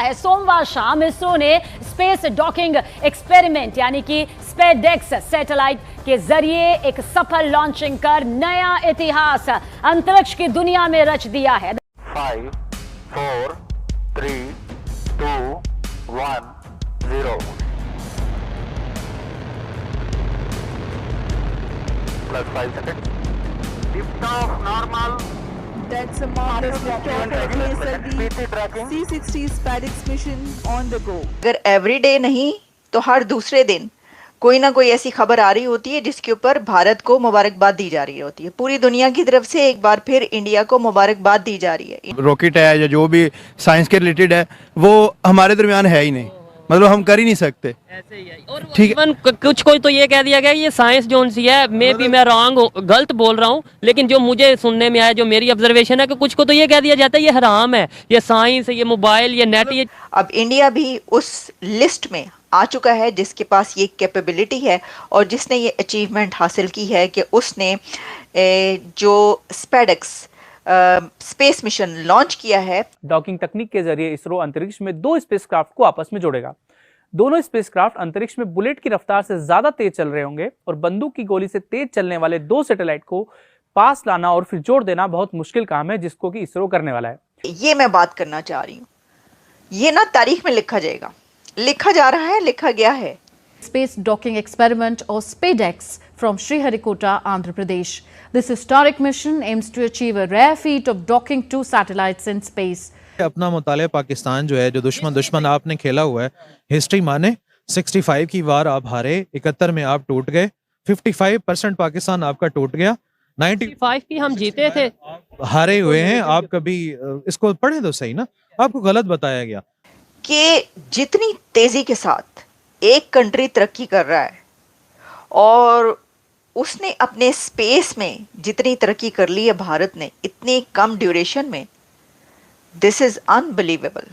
है। सोमवार शाम इसरो ने स्पेस डॉकिंग एक्सपेरिमेंट यानी कि स्पेडेक्स सैटेलाइट के जरिए एक सफल लॉन्चिंग कर नया इतिहास अंतरिक्ष की दुनिया में रच दिया है। 5, 4, 3, 2, 1, 0. Plus 5 seconds. Lift off normal. That's a marvelous liftoff of PC tracking. C-60 SpaceX mission on the go. अगर एवरीडे नहीं तो हर दूसरे दिन कोई ना कोई ऐसी खबर आ रही होती है जिसके ऊपर भारत को मुबारकबाद दी जा रही होती है। पूरी दुनिया की तरफ से एक बार फिर इंडिया को मुबारकबाद दी जा रही है। रॉकेट है या जो भी साइंस के रिलेटेड है वो हमारे दरमियान है ही नहीं, मतलब हम कर ही नहीं सकते। ऐसे ही है। और ठीक है, कुछ कोई तो ये कह दिया गया ये साइंस जोन सी है, मे भी मैं रॉन्ग गलत बोल रहा हूँ, लेकिन जो मुझे सुनने में आया, जो मेरी ऑब्जर्वेशन है कि कुछ को तो ये कह दिया जाता है ये हराम है, ये साइंस, ये मोबाइल, ये नेट, ये। अब इंडिया भी उस लिस्ट में आ चुका है जिसके पास ये कैपेबिलिटी है और जिसने ये अचीवमेंट हासिल की है कि उसने जो स्पेडेक्स स्पेस मिशन लॉन्च किया है। डॉकिंग तकनीक के जरिए इसरो अंतरिक्ष में 2 स्पेसक्राफ्ट को आपस में जोड़ेगा। दोनों स्पेसक्राफ्ट अंतरिक्ष में बुलेट की रफ्तार से ज्यादा तेज चल रहे होंगे और बंदूक की गोली से तेज चलने वाले 2 सैटेलाइट को पास लाना और फिर जोड़ देना बहुत मुश्किल काम है, जिसको कि इसरो करने वाला है। ये मैं बात करना चाह रही हूँ, ये ना तारीख में लिखा जाएगा, लिखा जा रहा है, लिखा गया है। Space docking experiment or SpadeX from Sriharikota, Andhra Pradesh. This historic mission aims to achieve a rare feat of docking 2 satellites in space. अपना मुताले पाकिस्तान जो है, जो दुश्मन आपने खेला हुआ है, हिस्ट्री माने 65 की बार आप हारे, 71 में आप टूट गए, 55% पाकिस्तान आपका टूट गया, 95 की हम जीते थे, हारे हुए हैं आप। कभी इसको पढ़े तो सही ना, आपको गलत बताया गया कि जितनी तेजी के साथ एक कंट्री तरक्की कर रहा है और उसने अपने स्पेस में जितनी तरक्की कर ली है भारत ने इतनी कम ड्यूरेशन में, this is unbelievable.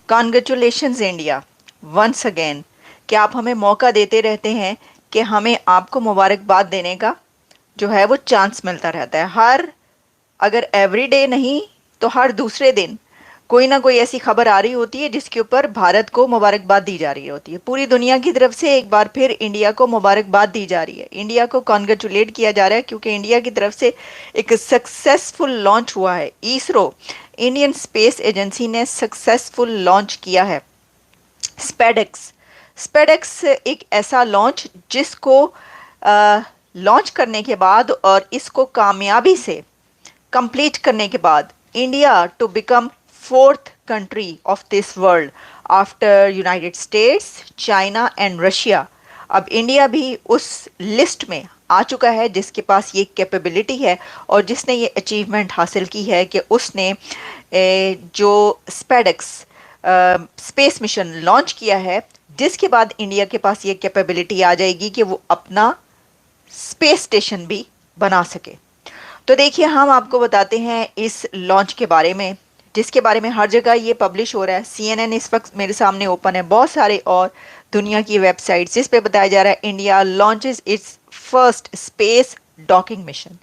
Congratulations India once again कि आप हमें मौका देते रहते हैं कि हमें आपको मुबारकबाद देने का जो है वो चांस मिलता रहता है। अगर एवरीडे नहीं तो हर दूसरे दिन कोई ना कोई ऐसी खबर आ रही होती है जिसके ऊपर भारत को मुबारकबाद दी जा रही होती है। पूरी दुनिया की तरफ से एक बार फिर इंडिया को मुबारकबाद दी जा रही है, इंडिया को कॉन्ग्रेचुलेट किया जा रहा है क्योंकि इंडिया की तरफ से एक सक्सेसफुल लॉन्च हुआ है। इसरो इंडियन स्पेस एजेंसी ने सक्सेसफुल लॉन्च किया है स्पेडेक्स एक ऐसा लॉन्च जिसको लॉन्च करने के बाद और इसको कामयाबी से कंप्लीट करने के बाद India to become 4th country of this world after United States, China and Russia. अब इंडिया भी उस लिस्ट में आ चुका है जिसके पास ये कैपेबिलिटी है और जिसने ये अचीवमेंट हासिल की है कि उसने जो स्पेडेक्स स्पेस मिशन लॉन्च किया है, जिसके बाद इंडिया के पास ये कैपेबिलिटी आ जाएगी कि वो अपना स्पेस स्टेशन भी बना सके। तो देखिए, हम आपको बताते हैं इस लॉन्च के बारे में, जिसके बारे में हर जगह ये पब्लिश हो रहा है। CNN इस वक्त मेरे सामने ओपन है, बहुत सारे और दुनिया की वेबसाइट्स जिस पे बताया जा रहा है India launches it's first space docking mission.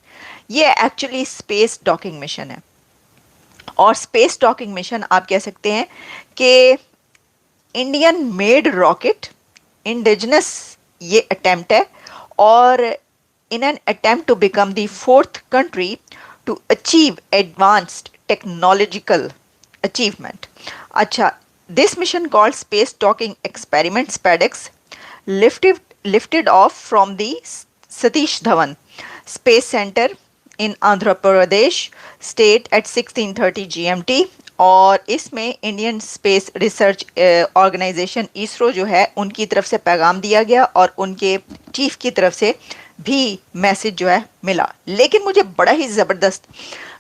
ये एक्चुअली स्पेस डॉकिंग मिशन है और स्पेस डॉकिंग मिशन आप कह सकते हैं कि इंडियन मेड रॉकेट इंडिजिनस ये अटेम्प्ट है और in an attempt to become the 4th country to achieve advanced technological achievement. अच्छा, this mission called Space Docking Experiment SpadeX lifted off from the Satish Dhawan Space Center in Andhra Pradesh state at 16:30 GMT और इसमें Indian space research organisation ISRO जो है उनकी तरफ से पैगाम दिया गया और उनके चीफ की तरफ से भी मैसेज जो है मिला। लेकिन मुझे बड़ा ही ज़बरदस्त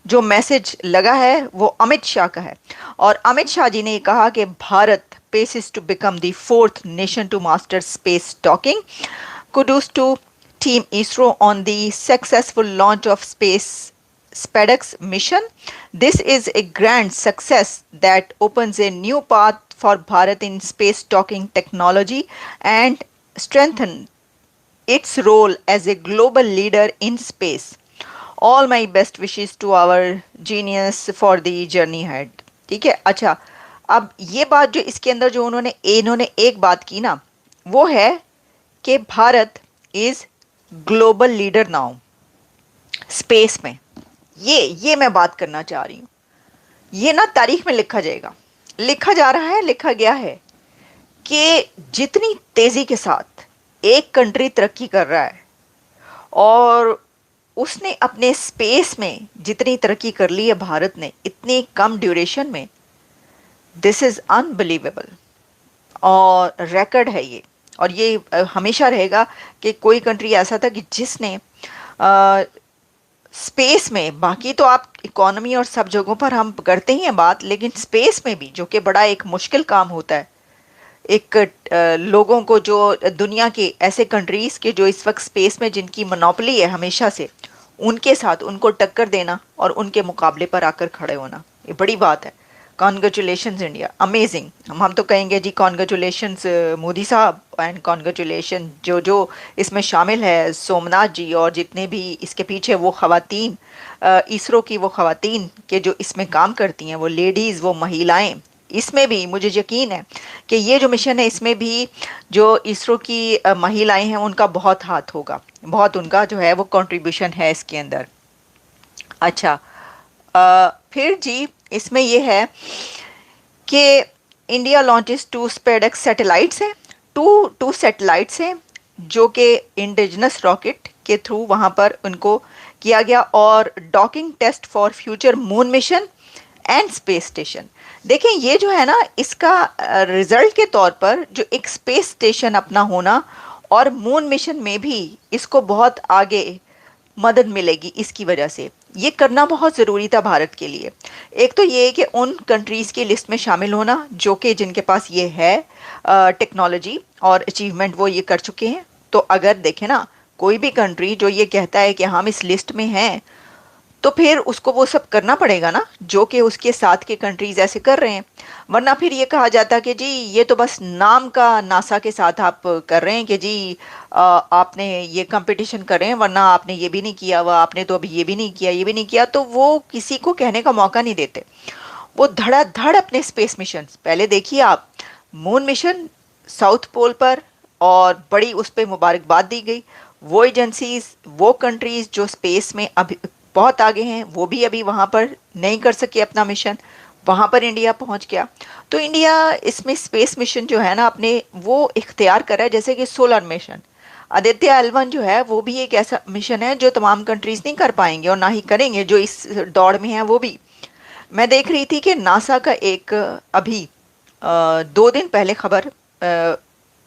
जो मैसेज लगा है वो अमित शाह का है और अमित शाह जी ने कहा कि Bharat paces to become the 4th nation to master space docking. Kudos to team ISRO on the successful launch of SpadeX mission. This is a grand success that opens a new path for Bharat in space docking technology and strengthen its role as a global leader in space. All my best wishes to our genius for the journey head. ठीक है, अच्छा अब ये बात जो इसके अंदर जो इन्होंने एक बात की ना, वो है कि Bharat is global leader now space में। ये मैं बात करना चाह रही हूँ। ये ना तारीख में लिखा जाएगा, लिखा जा रहा है, लिखा गया है कि जितनी तेजी के साथ एक कंट्री तरक्की कर रहा है और उसने अपने स्पेस में जितनी तरक्की कर ली है भारत ने इतनी कम ड्यूरेशन में, दिस इज अनबिलीवेबल और रिकॉर्ड है ये। और ये हमेशा रहेगा कि कोई कंट्री ऐसा था कि जिसने स्पेस में, बाकी तो आप इकोनॉमी और सब जगहों पर हम करते ही हैं बात, लेकिन स्पेस में भी जो कि बड़ा एक मुश्किल काम होता है, एक लोगों को जो दुनिया के ऐसे कंट्रीज़ के जो इस वक्त स्पेस में जिनकी मोनोपोली है हमेशा से, उनके साथ उनको टक्कर देना और उनके मुकाबले पर आकर खड़े होना, ये बड़ी बात है। Congratulations India, amazing. हम तो कहेंगे जी कॉन्ग्रेचुलेशंस मोदी साहब एंड कॉन्ग्रेचुलेशन जो इसमें शामिल है, सोमनाथ जी और जितने भी इसके पीछे वो ख़वातीन, इसरो की वो ख़वातीन के जो इसमें काम करती हैं, वो लेडीज़, वो महिलाएं, इसमें भी मुझे यकीन है कि ये जो मिशन है इसमें भी जो इसरो की महिलाएं हैं उनका बहुत हाथ होगा, बहुत उनका जो है वो कंट्रीब्यूशन है इसके अंदर। अच्छा फिर जी इसमें ये है कि इंडिया लॉन्चेस 2 स्पेसडेक्स सैटेलाइट्स हैं, टू सैटेलाइट्स हैं जो कि इंडिजिनस रॉकेट के थ्रू वहाँ पर उनको किया गया, और docking test for future moon mission and space station. देखें ये जो है ना, इसका रिजल्ट के तौर पर जो एक स्पेस स्टेशन अपना होना और मून मिशन में भी इसको बहुत आगे मदद मिलेगी, इसकी वजह से ये करना बहुत ज़रूरी था भारत के लिए। एक तो ये कि उन कंट्रीज़ की लिस्ट में शामिल होना जो कि जिनके पास ये है टेक्नोलॉजी और अचीवमेंट, वो ये कर चुके हैं। तो अगर देखें ना, कोई भी कंट्री जो ये कहता है कि हम इस लिस्ट में हैं, तो फिर उसको वो सब करना पड़ेगा ना जो कि उसके साथ के कंट्रीज़ ऐसे कर रहे हैं, वरना फिर ये कहा जाता कि जी ये तो बस नाम का नासा के साथ आप कर रहे हैं कि जी आपने ये कंपटीशन कर रहे हैं, वरना आपने ये भी नहीं किया, वह आपने तो अभी ये भी नहीं किया, ये भी नहीं किया, तो वो किसी को कहने का मौका नहीं देते। वो धड़ाधड़ अपने स्पेस मिशन, पहले देखिए आप मून मिशन साउथ पोल पर, और बड़ी उस पर मुबारकबाद दी गई। वो एजेंसीज, वो कंट्रीज़ जो स्पेस में अभी बहुत आगे हैं, वो भी अभी वहाँ पर नहीं कर सके अपना मिशन, वहाँ पर इंडिया पहुँच गया। तो इंडिया इसमें स्पेस मिशन जो है ना अपने वो इख्तियार कर रहा है, जैसे कि सोलर मिशन आदित्य L1 जो है वो भी एक ऐसा मिशन है जो तमाम कंट्रीज़ नहीं कर पाएंगे और ना ही करेंगे जो इस दौड़ में है। वो भी मैं देख रही थी कि नासा का एक अभी 2 दिन पहले खबर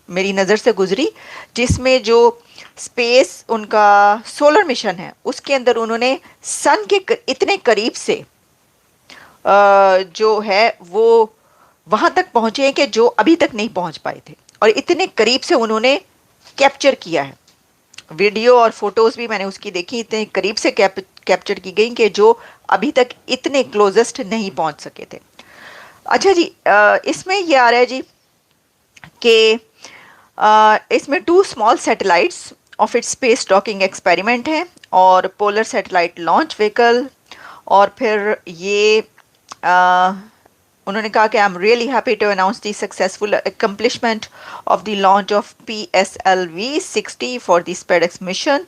मेरी नज़र से गुजरी, जिसमें जो स्पेस उनका सोलर मिशन है उसके अंदर उन्होंने सन के इतने करीब से जो है वो वहाँ तक पहुँचे हैं कि जो अभी तक नहीं पहुँच पाए थे, और इतने करीब से उन्होंने कैप्चर किया है। वीडियो और फोटोज़ भी मैंने उसकी देखी, इतने करीब से कैप्चर की गई कि जो अभी तक इतने क्लोजेस्ट नहीं पहुँच सके थे। अच्छा जी, इसमें ये आ रहा है जी कि इसमें 2 small satellites of its space docking experiment है और पोलर सैटेलाइट लॉन्च व्हीकल, और फिर ये उन्होंने कहा कि I am really happy to announce the successful accomplishment of the launch of PSLV-60 for the SpaDeX mission.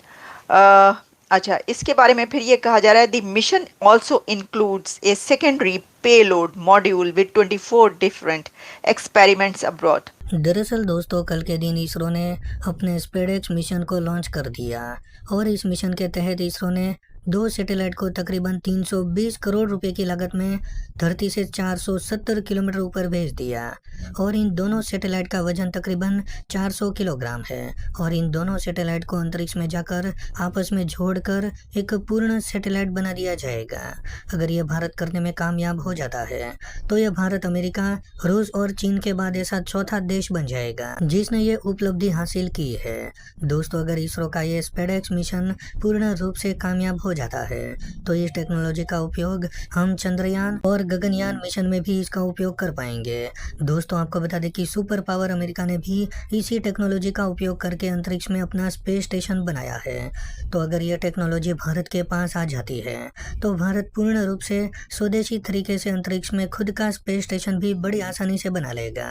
अच्छा, इसके बारे में फिर ये कहा जा रहा है the mission also includes a secondary payload module with 24 different experiments abroad. दरअसल दोस्तों, कल के दिन इसरो ने अपने स्पेसडेक्स मिशन को लॉन्च कर दिया, और इस मिशन के तहत इसरो ने 2 सैटेलाइट को तकरीबन 320 करोड़ रुपए की लागत में धरती से 470 किलोमीटर ऊपर भेज दिया, और इन दोनों सैटेलाइट का वजन तकरीबन 400 किलोग्राम है, और इन दोनों सैटेलाइट को अंतरिक्ष में जाकर आपस में जोड़कर एक पूर्ण सैटेलाइट बना दिया जाएगा। अगर यह भारत करने में कामयाब हो जाता है तो यह भारत, अमेरिका, रूस और चीन के बाद ऐसा चौथा देश बन जाएगा जिसने ये उपलब्धि हासिल की है। दोस्तों, अगर इसरो का ये स्पेसडेक्स मिशन पूर्ण रूप से कामयाब हो जाता है। तो इस टेक्नोलॉजी का उपयोग हम चंद्रयान और गगनयान मिशन में भी इसका उपयोग कर पाएंगे। दोस्तों आपको बता दें कि सुपर पावर अमेरिका ने भी इसी टेक्नोलॉजी का उपयोग करके अंतरिक्ष में अपना स्पेस स्टेशन बनाया है। तो अगर ये टेक्नोलॉजी भारत के पास आ जाती है तो भारत पूर्ण रूप से स्वदेशी तरीके से अंतरिक्ष में खुद का स्पेस स्टेशन भी बड़ी आसानी से बना लेगा।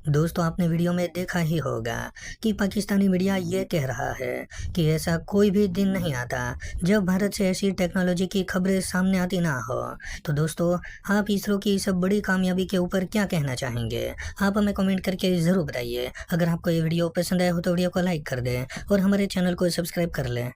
दोस्तों आपने वीडियो में देखा ही होगा कि पाकिस्तानी मीडिया ये कह रहा है कि ऐसा कोई भी दिन नहीं आता जब भारत से ऐसी टेक्नोलॉजी की खबरें सामने आती ना हो। तो दोस्तों आप इसरो की इस बड़ी कामयाबी के ऊपर क्या कहना चाहेंगे, आप हमें कमेंट करके ज़रूर बताइए। अगर आपको ये वीडियो पसंद आया हो तो वीडियो को लाइक कर दें और हमारे चैनल को सब्सक्राइब कर लें।